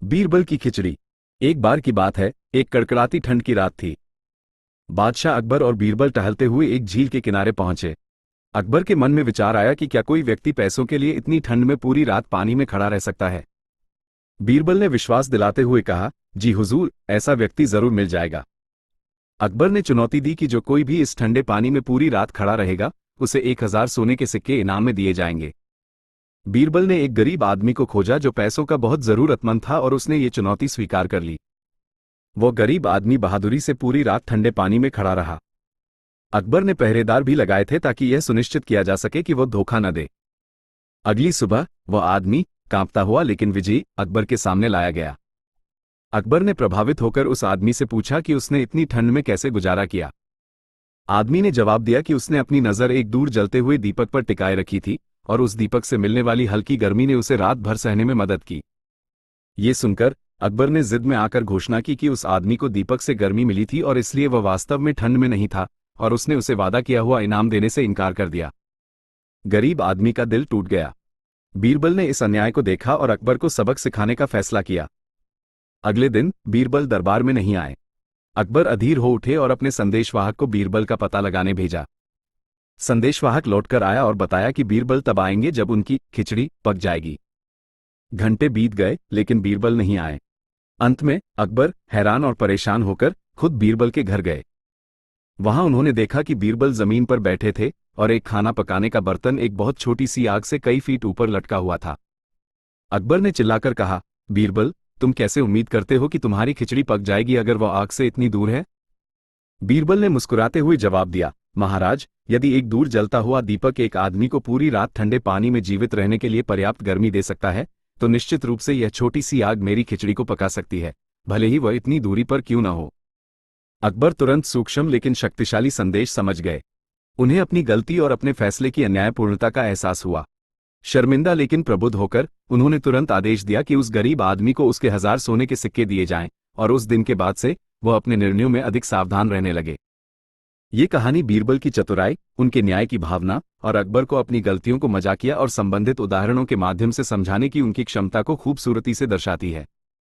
बीरबल की खिचड़ी। एक बार की बात है, एक कड़कड़ाती ठंड की रात थी। बादशाह अकबर और बीरबल टहलते हुए एक झील के किनारे पहुंचे। अकबर के मन में विचार आया कि क्या कोई व्यक्ति पैसों के लिए इतनी ठंड में पूरी रात पानी में खड़ा रह सकता है। बीरबल ने विश्वास दिलाते हुए कहा, जी हुजूर, ऐसा व्यक्ति जरूर मिल जाएगा। अकबर ने चुनौती दी कि जो कोई भी इस ठंडे पानी में पूरी रात खड़ा रहेगा, उसे 1000 सोने के सिक्के इनाम में दिए जाएंगे। बीरबल ने एक गरीब आदमी को खोजा जो पैसों का बहुत जरूरतमंद था और उसने ये चुनौती स्वीकार कर ली। वो गरीब आदमी बहादुरी से पूरी रात ठंडे पानी में खड़ा रहा। अकबर ने पहरेदार भी लगाए थे ताकि यह सुनिश्चित किया जा सके कि वो धोखा न दे। अगली सुबह वह आदमी कांपता हुआ लेकिन विजयी अकबर के सामने लाया गया। अकबर ने प्रभावित होकर उस आदमी से पूछा कि उसने इतनी ठंड में कैसे गुजारा किया। आदमी ने जवाब दिया कि उसने अपनी नज़र एक दूर जलते हुए दीपक पर टिकाए रखी थी और उस दीपक से मिलने वाली हल्की गर्मी ने उसे रात भर सहने में मदद की। ये सुनकर अकबर ने जिद में आकर घोषणा की कि उस आदमी को दीपक से गर्मी मिली थी और इसलिए वह वास्तव में ठंड में नहीं था, और उसने उसे वादा किया हुआ इनाम देने से इनकार कर दिया। गरीब आदमी का दिल टूट गया। बीरबल ने इस अन्याय को देखा और अकबर को सबक सिखाने का फैसला किया। अगले दिन बीरबल दरबार में नहीं आए। अकबर अधीर हो उठे और अपने संदेशवाहक को बीरबल का पता लगाने भेजा। संदेशवाहक लौटकर आया और बताया कि बीरबल तब आएंगे जब उनकी खिचड़ी पक जाएगी। घंटे बीत गए लेकिन बीरबल नहीं आए। अंत में अकबर हैरान और परेशान होकर खुद बीरबल के घर गए। वहां उन्होंने देखा कि बीरबल जमीन पर बैठे थे और एक खाना पकाने का बर्तन एक बहुत छोटी सी आग से कई फीट ऊपर लटका हुआ था। अकबर ने चिल्लाकर कहा, बीरबल, तुम कैसे उम्मीद करते हो कि तुम्हारी खिचड़ी पक जाएगी अगर वह आग से इतनी दूर है? बीरबल ने मुस्कुराते हुए जवाब दिया, महाराज, यदि एक दूर जलता हुआ दीपक एक आदमी को पूरी रात ठंडे पानी में जीवित रहने के लिए पर्याप्त गर्मी दे सकता है, तो निश्चित रूप से यह छोटी सी आग मेरी खिचड़ी को पका सकती है, भले ही वह इतनी दूरी पर क्यों न हो। अकबर तुरंत सूक्ष्म लेकिन शक्तिशाली संदेश समझ गए। उन्हें अपनी गलती और अपने फैसले की अन्यायपूर्णता का एहसास हुआ। शर्मिंदा लेकिन प्रबुद्ध होकर उन्होंने तुरंत आदेश दिया कि उस गरीब आदमी को उसके 1000 सोने के सिक्के दिए जाएं, और उस दिन के बाद से वह अपने निर्णयों में अधिक सावधान रहने लगे। ये कहानी बीरबल की चतुराई, उनके न्याय की भावना और अकबर को अपनी गलतियों को मजाकिया और संबंधित उदाहरणों के माध्यम से समझाने की उनकी क्षमता को खूबसूरती से दर्शाती है।